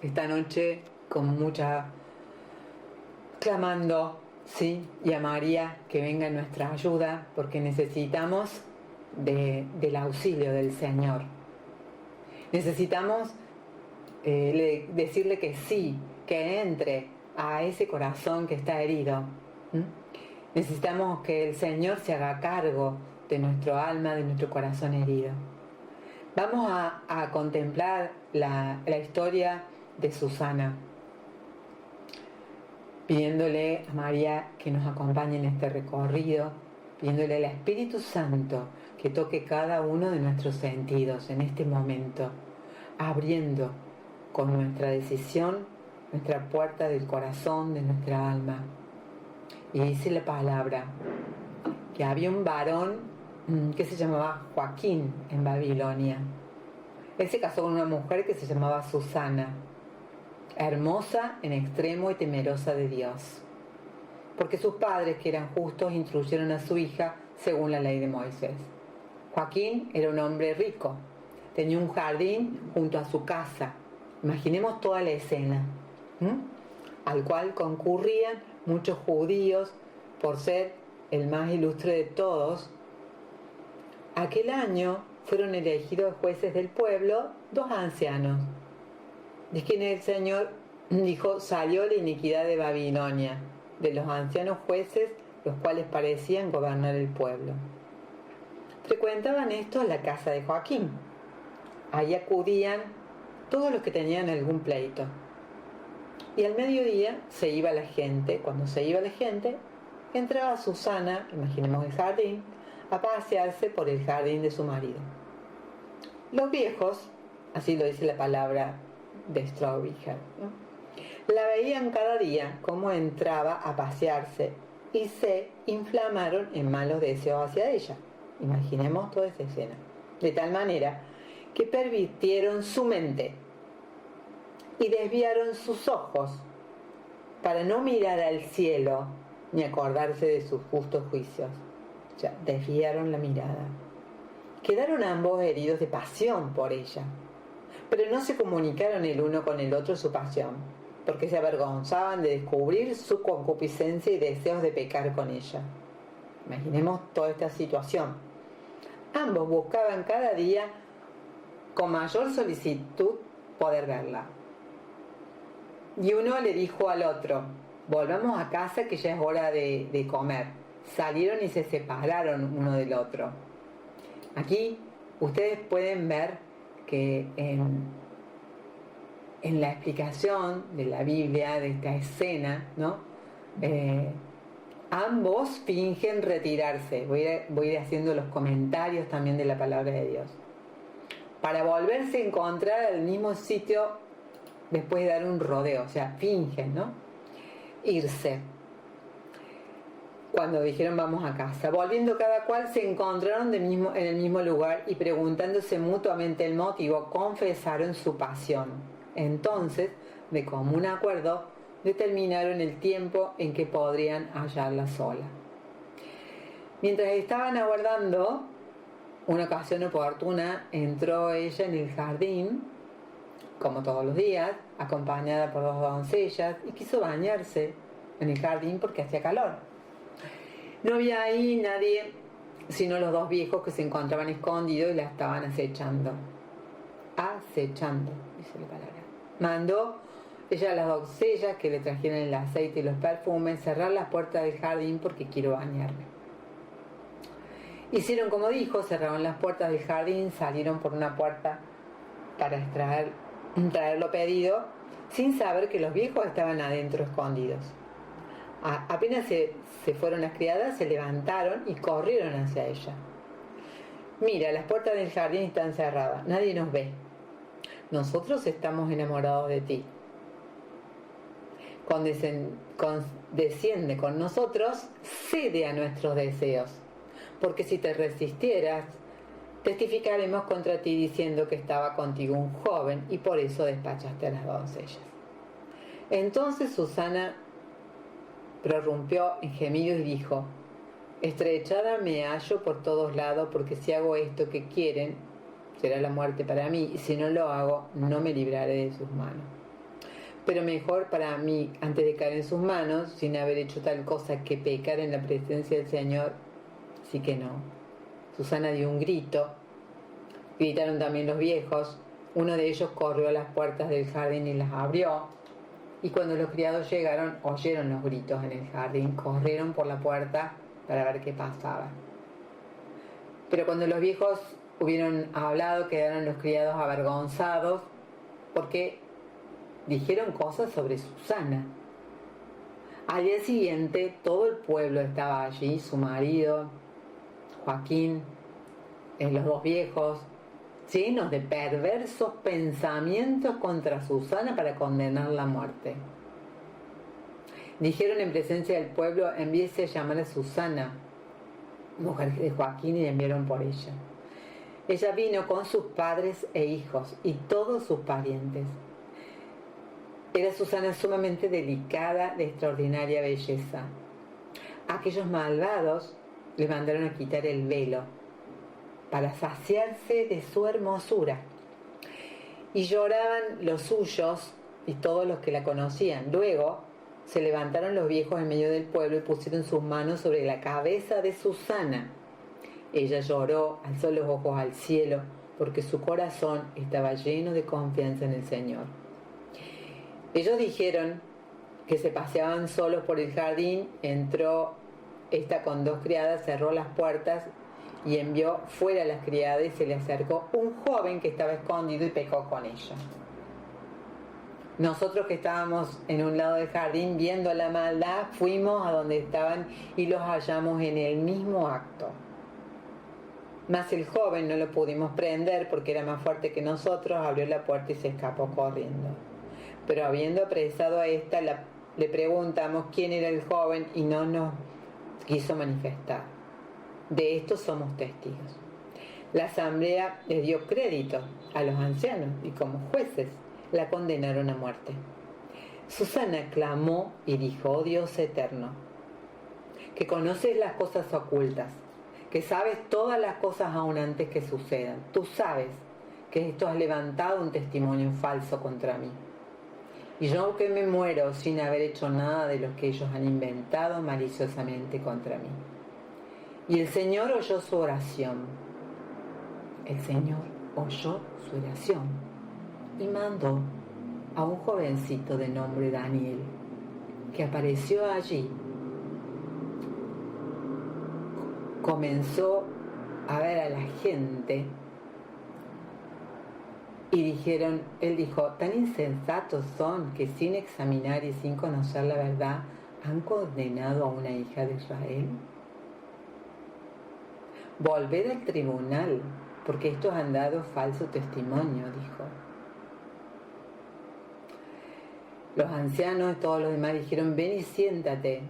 esta noche con mucha clamando, sí, y a María que venga en nuestra ayuda, porque necesitamos del auxilio del Señor. Necesitamos decirle que sí, que entre a ese corazón que está herido. Necesitamos que el Señor se haga cargo de nuestro alma, de nuestro corazón herido. Vamos a contemplar la historia de Susana, pidiéndole a María que nos acompañe en este recorrido, pidiéndole al Espíritu Santo que toque cada uno de nuestros sentidos en este momento, abriendo con nuestra decisión nuestra puerta del corazón, de nuestra alma. Y dice la palabra que había un varón que se llamaba Joaquín en Babilonia. Él se casó con una mujer que se llamaba Susana, hermosa en extremo y temerosa de Dios, porque sus padres, que eran justos, instruyeron a su hija según la ley de Moisés. Joaquín era un hombre rico, tenía un jardín junto a su casa. Imaginemos toda la escena, al cual concurrían muchos judíos por ser el más ilustre de todos. Aquel año fueron elegidos jueces del pueblo 2 ancianos, de quienes el Señor dijo: salió la iniquidad de Babilonia, de los ancianos jueces, los cuales parecían gobernar el pueblo. Frecuentaban estos la casa de Joaquín. Ahí acudían todos los que tenían algún pleito. Y al mediodía se iba la gente. Cuando se iba la gente, entraba Susana, imaginemos el jardín, a pasearse por el jardín de su marido. Los viejos, así lo dice la palabra de Straubinger, la veían cada día como entraba a pasearse y se inflamaron en malos deseos hacia ella. Imaginemos toda esa escena. De tal manera que pervirtieron su mente y desviaron sus ojos para no mirar al cielo ni acordarse de sus justos juicios. O sea, desviaron la mirada. Quedaron ambos heridos de pasión por ella, pero no se comunicaron el uno con el otro su pasión, porque se avergonzaban de descubrir su concupiscencia y deseos de pecar con ella. Imaginemos toda esta situación. Ambos buscaban cada día con mayor solicitud poder verla. Y uno le dijo al otro: volvamos a casa, que ya es hora de comer. Salieron y se separaron uno del otro. Aquí ustedes pueden ver que en la explicación de la Biblia, de esta escena, ¿no? Ambos fingen retirarse. Voy a ir haciendo los comentarios también de la palabra de Dios, para volverse a encontrar al mismo sitio después de dar un rodeo. O sea, fingen, ¿no? Irse. Cuando dijeron vamos a casa, volviendo cada cual, se encontraron en el mismo lugar y, preguntándose mutuamente el motivo, confesaron su pasión. Entonces, de común acuerdo, determinaron el tiempo en que podrían hallarla sola. Mientras estaban aguardando una ocasión oportuna, entró ella en el jardín, como todos los días, acompañada por 2 doncellas, y quiso bañarse en el jardín porque hacía calor. No había ahí nadie sino los 2 viejos que se encontraban escondidos y la estaban acechando. Acechando, dice la palabra. Mandó ella a las doncellas que le trajeran el aceite y los perfumes, cerrar las puertas del jardín porque quiero bañarme. Hicieron como dijo, cerraron las puertas del jardín, salieron por una puerta para traer lo pedido, sin saber que los viejos estaban adentro escondidos. Apenas se fueron las criadas, se levantaron y corrieron hacia ella. Mira, las puertas del jardín están cerradas, nadie nos ve. Nosotros estamos enamorados de ti. Desciende con nosotros, cede a nuestros deseos, porque si te resistieras, testificaremos contra ti diciendo que estaba contigo un joven y por eso despachaste a las doncellas. Entonces Susana prorrumpió en gemidos y dijo: estrechada me hallo por todos lados, porque si hago esto que quieren, será la muerte para mí, y si no lo hago, no me libraré de sus manos. Pero mejor para mí, antes de caer en sus manos, sin haber hecho tal cosa que pecar en la presencia del Señor, sí que no. Susana dio un grito, gritaron también los viejos, uno de ellos corrió a las puertas del jardín y las abrió, y cuando los criados llegaron, oyeron los gritos en el jardín, corrieron por la puerta para ver qué pasaba. Pero cuando los viejos hubieron hablado, quedaron los criados avergonzados, porque dijeron cosas sobre Susana. Al día siguiente todo el pueblo estaba allí, su marido, Joaquín, los dos viejos, llenos de perversos pensamientos contra Susana para condenarla a muerte. Dijeron en presencia del pueblo: envíese a llamar a Susana, mujer de Joaquín, y enviaron por ella. Ella vino con sus padres e hijos y todos sus parientes. Era Susana sumamente delicada, de extraordinaria belleza. Aquellos malvados le mandaron a quitar el velo para saciarse de su hermosura. Y lloraban los suyos y todos los que la conocían. Luego se levantaron los viejos en medio del pueblo y pusieron sus manos sobre la cabeza de Susana. Ella lloró, alzó los ojos al cielo, porque su corazón estaba lleno de confianza en el Señor. Ellos dijeron que se paseaban solos por el jardín. Entró esta con dos criadas, cerró las puertas y envió fuera a las criadas, y se le acercó un joven que estaba escondido y pecó con ella. Nosotros, que estábamos en un lado del jardín viendo la maldad, fuimos a donde estaban y los hallamos en el mismo acto. Mas el joven no lo pudimos prender porque era más fuerte que nosotros, abrió la puerta y se escapó corriendo. Pero habiendo apresado a esta, le preguntamos quién era el joven y no nos quiso manifestar. De esto somos testigos. La asamblea les dio crédito a los ancianos y como jueces la condenaron a muerte. Susana clamó y dijo: oh Dios eterno, que conoces las cosas ocultas, que sabes todas las cosas aún antes que sucedan. Tú sabes que esto has levantado un testimonio falso contra mí. Y yo que me muero sin haber hecho nada de lo que ellos han inventado maliciosamente contra mí. Y el Señor oyó su oración. El Señor oyó su oración y mandó a un jovencito de nombre Daniel, que apareció allí. Comenzó a ver a la gente y él dijo: tan insensatos son que sin examinar y sin conocer la verdad han condenado a una hija de Israel. Volved al tribunal, porque estos han dado falso testimonio, dijo. Los ancianos y todos los demás dijeron: ven y siéntate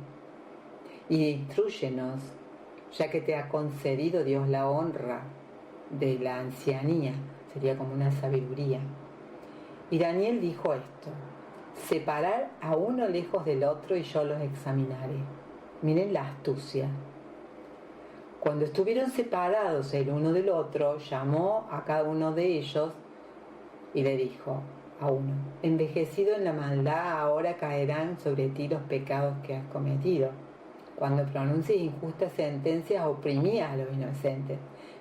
y instrúyenos, ya que te ha concedido Dios la honra de la ancianía. Sería como una sabiduría. Y Daniel dijo esto: separar a uno lejos del otro y yo los examinaré. Miren la astucia. Cuando estuvieron separados el uno del otro, llamó a cada uno de ellos y le dijo a uno: envejecido en la maldad, ahora caerán sobre ti los pecados que has cometido. Cuando pronuncies injustas sentencias, oprimías a los inocentes,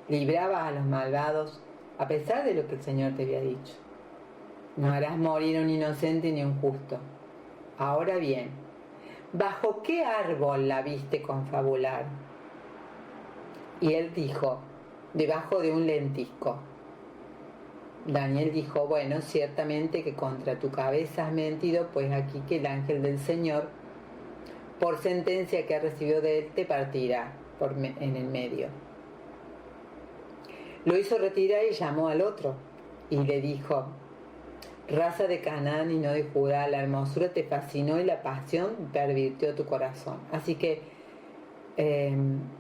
librabas a los malvados, a pesar de lo que el Señor te había dicho. No harás morir a un inocente ni a un justo. Ahora bien, ¿bajo qué árbol la viste confabular? Y él dijo: debajo de un lentisco. Daniel dijo: bueno, ciertamente que contra tu cabeza has mentido, pues aquí que el ángel del Señor, por sentencia que ha recibido de él, te partirá en el medio. Lo hizo retirar y llamó al otro y le dijo: raza de Canaán y no de Judá, la hermosura te fascinó y la pasión pervirtió tu corazón. Así que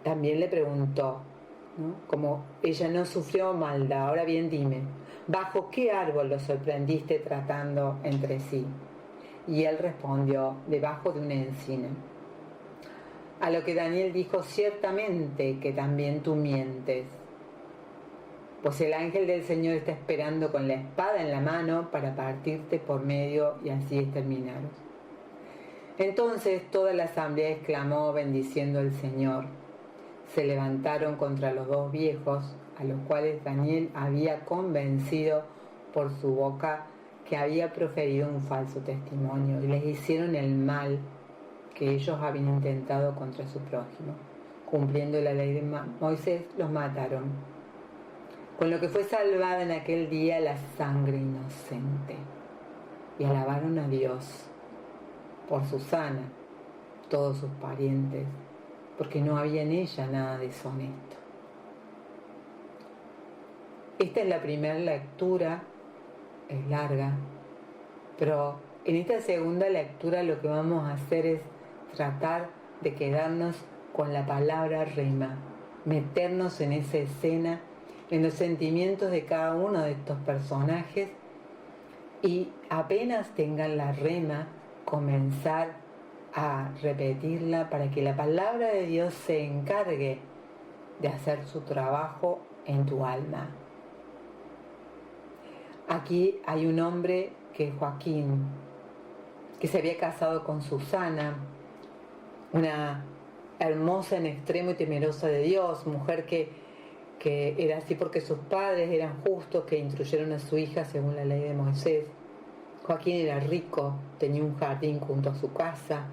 también le preguntó, ¿no? Como ella no sufrió maldad, ahora bien dime, ¿bajo qué árbol lo sorprendiste tratando entre sí? Y él respondió: debajo de una encina. A lo que Daniel dijo: ciertamente que también tú mientes. pues el ángel del Señor está esperando con la espada en la mano para partirte por medio y así exterminaros. Entonces toda la asamblea exclamó bendiciendo al Señor. Se levantaron contra los dos viejos, a los cuales Daniel había convencido por su boca que había proferido un falso testimonio, y les hicieron el mal que ellos habían intentado contra su prójimo. Cumpliendo la ley de Moisés, los mataron, con lo que fue salvada en aquel día la sangre inocente. Y alabaron a Dios por Susana, todos sus parientes, porque no había en ella nada deshonesto. Esta es la primera lectura, es larga, pero en esta segunda lectura lo que vamos a hacer es tratar de quedarnos con la palabra rema, meternos en esa escena, en los sentimientos de cada uno de estos personajes, y apenas tengan la rema, comenzar a repetirla para que la palabra de Dios se encargue de hacer su trabajo en tu alma. Aquí hay un hombre que es Joaquín, que se había casado con Susana, una hermosa en extremo y temerosa de Dios, mujer que era así porque sus padres eran justos, que instruyeron a su hija según la ley de Moisés. Joaquín era rico, tenía un jardín junto a su casa,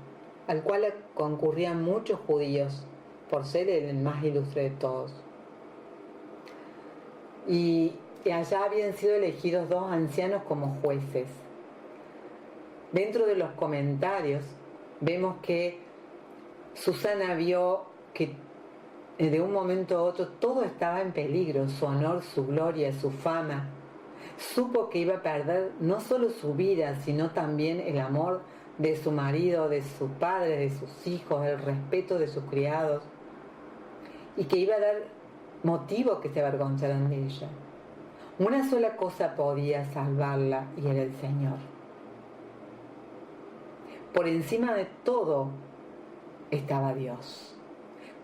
al cual concurrían muchos judíos, por ser el más ilustre de todos. Y allá habían sido elegidos dos ancianos como jueces. Dentro de los comentarios vemos que Susana vio que de un momento a otro todo estaba en peligro, su honor, su gloria, su fama. Supo que iba a perder no solo su vida, sino también el amor de su marido, de su padre, de sus hijos, el respeto de sus criados, y que iba a dar motivo que se avergonzaran de ella. Una sola cosa podía salvarla, y era el Señor. Por encima de todo estaba Dios.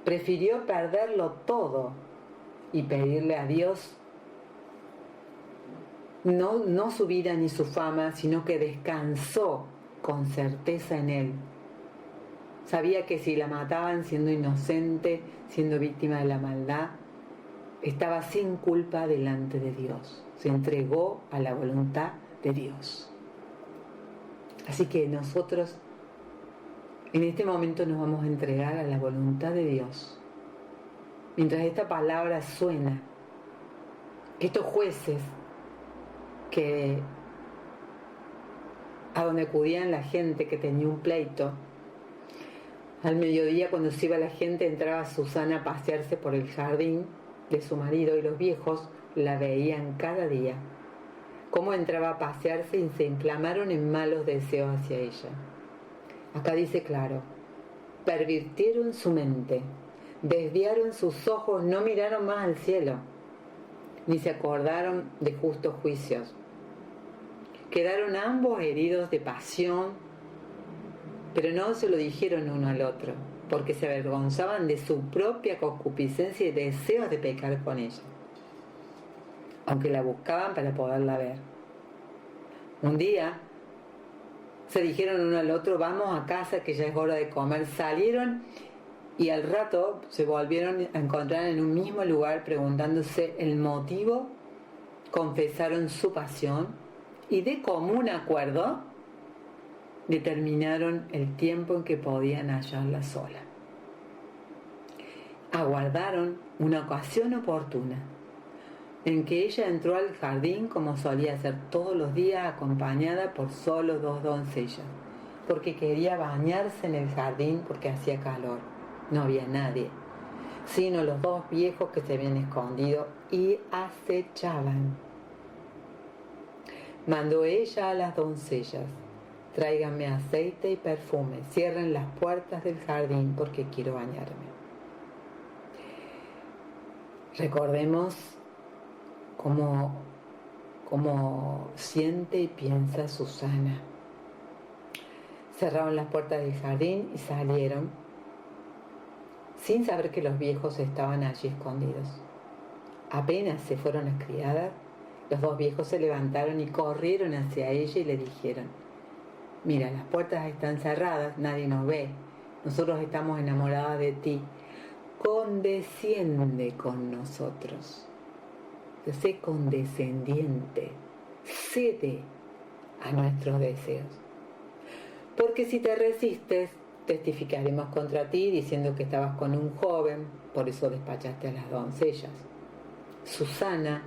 Prefirió perderlo todo y pedirle a Dios no su vida ni su fama, sino que descansó con certeza en Él. Sabía que si la mataban siendo inocente, siendo víctima de la maldad, estaba sin culpa delante de Dios. Se entregó a la voluntad de Dios. Así que nosotros en este momento nos vamos a entregar a la voluntad de Dios. Mientras esta palabra suena, estos jueces que a donde acudían la gente que tenía un pleito, al mediodía cuando se iba la gente entraba Susana a pasearse por el jardín de su marido, y los viejos la veían cada día cómo entraba a pasearse, y se inflamaron en malos deseos hacia ella. Acá dice claro: pervirtieron su mente, desviaron sus ojos, no miraron más al cielo, ni se acordaron de justos juicios. Quedaron ambos heridos de pasión, pero no se lo dijeron uno al otro, porque se avergonzaban de su propia concupiscencia y deseos de pecar con ella, aunque la buscaban para poderla ver. Un día se dijeron uno al otro: vamos a casa que ya es hora de comer. Salieron y al rato se volvieron a encontrar en un mismo lugar preguntándose el motivo. Confesaron su pasión y de común acuerdo determinaron el tiempo en que podían hallarla sola. Aguardaron una ocasión oportuna en que ella entró al jardín como solía hacer todos los días, acompañada por solo dos doncellas, porque quería bañarse en el jardín porque hacía calor. No había nadie, sino los dos viejos que se habían escondido y acechaban. Mandó ella a las doncellas: tráiganme aceite y perfume, cierren las puertas del jardín porque quiero bañarme. Recordemos cómo siente y piensa Susana. Cerraron las puertas del jardín y salieron sin saber que los viejos estaban allí escondidos. Apenas se fueron las criadas, los dos viejos se levantaron y corrieron hacia ella y le dijeron: mira, las puertas están cerradas, nadie nos ve, nosotros estamos enamoradas de ti, condesciende con nosotros, sé condescendiente, cede a nuestros deseos, porque si te resistes, testificaremos contra ti diciendo que estabas con un joven, por eso despachaste a las doncellas. Susana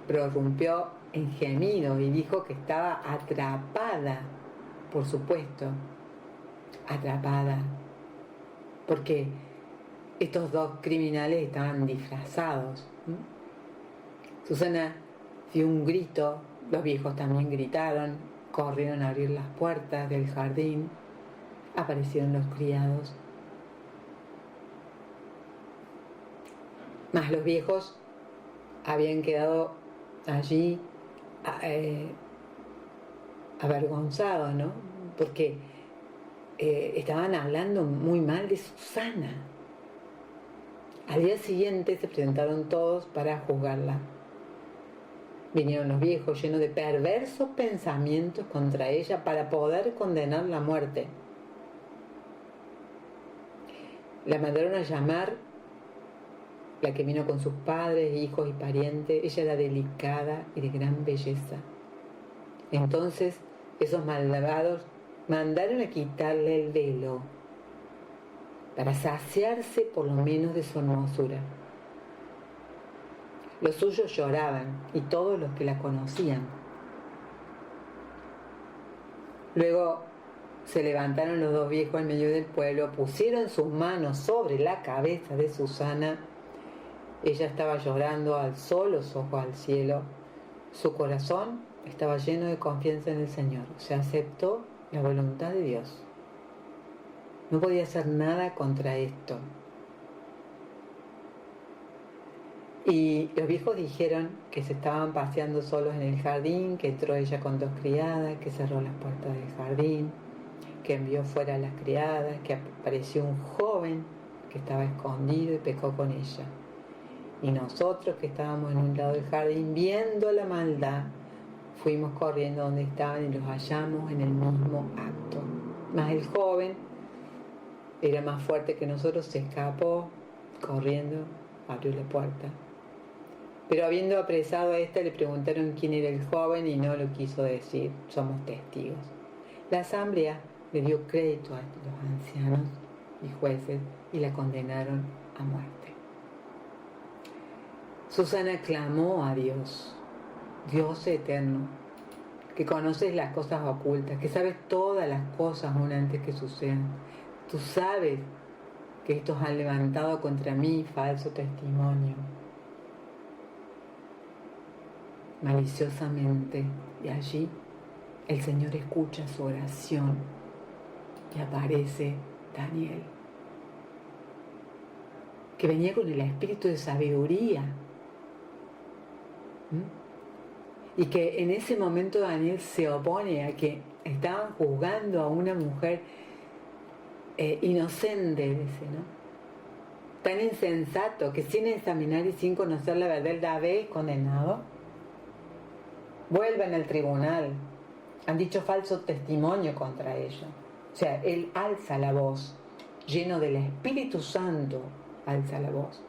prorrumpió en gemidos y dijo que estaba atrapada, por supuesto, atrapada, porque estos dos criminales estaban disfrazados. Susana dio un grito, los viejos también gritaron, corrieron a abrir las puertas del jardín, aparecieron los criados. Mas los viejos habían quedado allí avergonzados, ¿no? Porque estaban hablando muy mal de Susana. Al día siguiente se presentaron todos para juzgarla. Vinieron los viejos llenos de perversos pensamientos contra ella para poder condenarla a muerte. La mandaron a llamar, la que vino con sus padres, hijos y parientes. Ella era delicada y de gran belleza. Entonces esos malvados mandaron a quitarle el velo para saciarse por lo menos de su hermosura. Los suyos lloraban y todos los que la conocían. Luego se levantaron los dos viejos en medio del pueblo, pusieron sus manos sobre la cabeza de Susana. Ella estaba llorando, alzó los ojos al cielo. Su corazón estaba lleno de confianza en el Señor. Se aceptó la voluntad de Dios. No podía hacer nada contra esto. Y los viejos dijeron que se estaban paseando solos en el jardín, que entró ella con dos criadas, que cerró las puertas del jardín, que envió fuera a las criadas, que apareció un joven que estaba escondido y pecó con ella. Y nosotros, que estábamos en un lado del jardín viendo la maldad, fuimos corriendo donde estaban y los hallamos en el mismo acto. Mas el joven era más fuerte que nosotros, se escapó corriendo, abrió la puerta. Pero habiendo apresado a esta, le preguntaron quién era el joven y no lo quiso decir. Somos testigos. La asamblea le dio crédito a los ancianos y jueces y la condenaron a muerte. Susana clamó a Dios, Dios eterno, que conoces las cosas ocultas, que sabes todas las cosas aún antes que sucedan. Tú sabes que estos han levantado contra mí falso testimonio, maliciosamente, y allí el Señor escucha su oración y aparece Daniel, que venía con el espíritu de sabiduría. Y que en ese momento Daniel se opone a que estaban juzgando a una mujer inocente, dice, ¿no? Tan insensato que sin examinar y sin conocer la verdad la habéis condenado. Vuelvan al tribunal. Han dicho falso testimonio contra ella. O sea, él alza la voz, lleno del Espíritu Santo, alza la voz,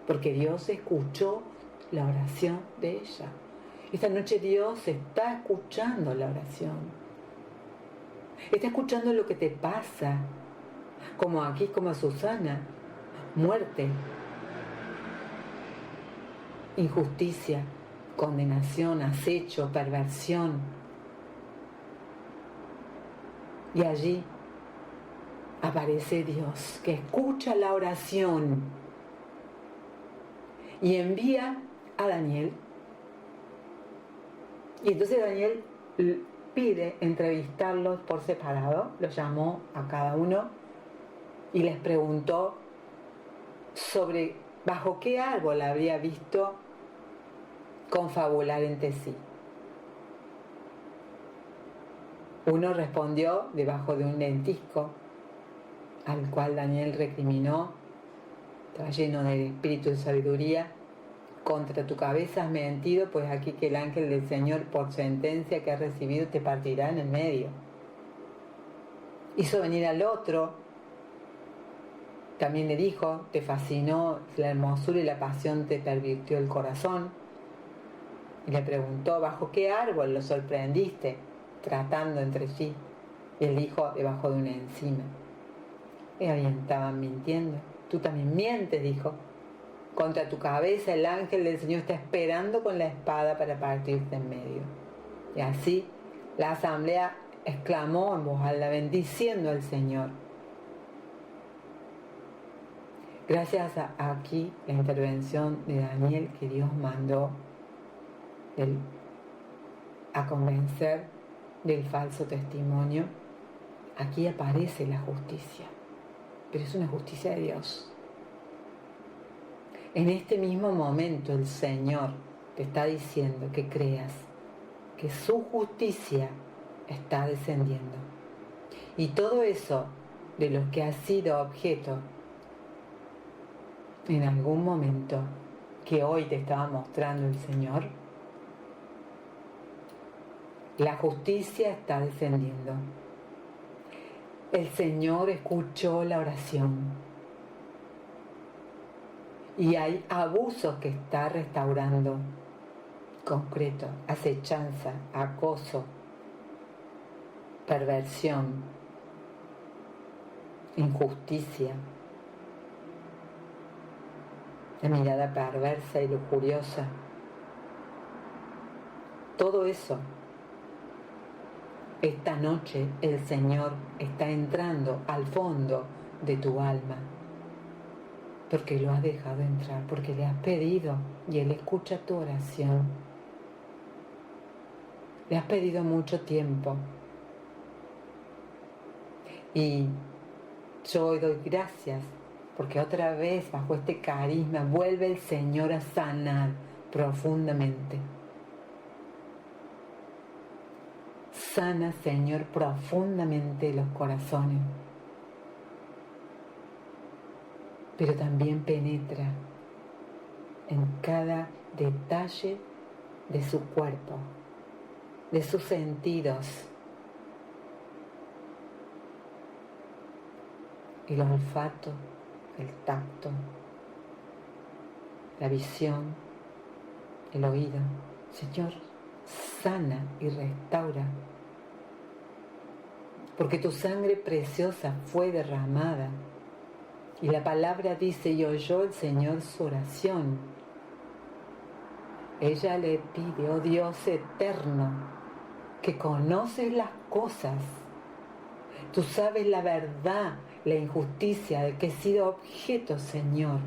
porque Dios escuchó la oración de ella. Esta noche Dios está escuchando la oración. Está escuchando lo que te pasa, como aquí, como a Susana. Muerte, injusticia, condenación, acecho, perversión. Y allí aparece Dios, que escucha la oración y envía a Daniel. Y entonces Daniel pide entrevistarlos por separado, los llamó a cada uno y les preguntó sobre bajo qué árbol habría visto confabular entre sí. Uno respondió debajo de un lentisco, al cual Daniel recriminó, estaba lleno de espíritu de sabiduría, contra tu cabeza has mentido, pues aquí que el ángel del Señor, por sentencia que has recibido, te partirá en el medio. Hizo venir al otro, también le dijo, te fascinó la hermosura y la pasión te pervirtió el corazón. Y le preguntó, ¿bajo qué árbol lo sorprendiste? Tratando entre sí. Y él dijo, debajo de una encina. Y bien, estaban mintiendo. Tú también mientes, dijo. Contra tu cabeza el ángel del Señor está esperando con la espada para partirte en medio. Y así la asamblea exclamó en voz alta, bendiciendo al Señor. Gracias a aquí la intervención de Daniel, que Dios mandó a convencer del falso testimonio, aquí aparece la justicia, pero es una justicia de Dios. En este mismo momento el Señor te está diciendo que creas que su justicia está descendiendo. Y todo eso de lo que ha sido objeto en algún momento que hoy te estaba mostrando el Señor, la justicia está descendiendo. El Señor escuchó la oración. Y hay abusos que está restaurando, concreto, acechanza, acoso, perversión, injusticia, la mirada perversa y lujuriosa. Todo eso, esta noche el Señor está entrando al fondo de tu alma, porque lo has dejado entrar, porque le has pedido y Él escucha tu oración. Le has pedido mucho tiempo. Y yo hoy doy gracias, porque otra vez bajo este carisma vuelve el Señor a sanar profundamente. Sana, Señor, profundamente los corazones. Pero también penetra en cada detalle de su cuerpo, de sus sentidos. El olfato, el tacto, la visión, el oído. Señor, sana y restaura, porque tu sangre preciosa fue derramada. Y la palabra dice, y oyó el Señor su oración. Ella le pide, oh Dios eterno, que conoces las cosas. Tú sabes la verdad, la injusticia de que he sido objeto, Señor.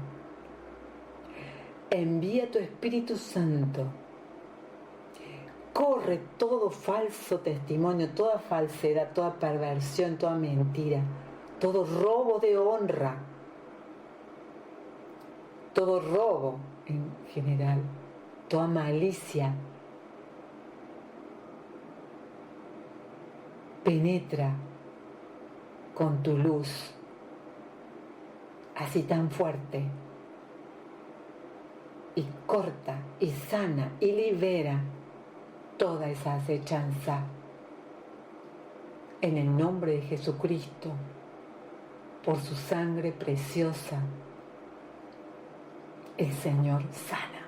Envía tu Espíritu Santo. Corre todo falso testimonio, toda falsedad, toda perversión, toda mentira, todo robo de honra, todo robo en general, toda malicia. Penetra con tu luz, así tan fuerte, y corta, y sana, y libera toda esa acechanza. En el nombre de Jesucristo, por su sangre preciosa, el Señor sana.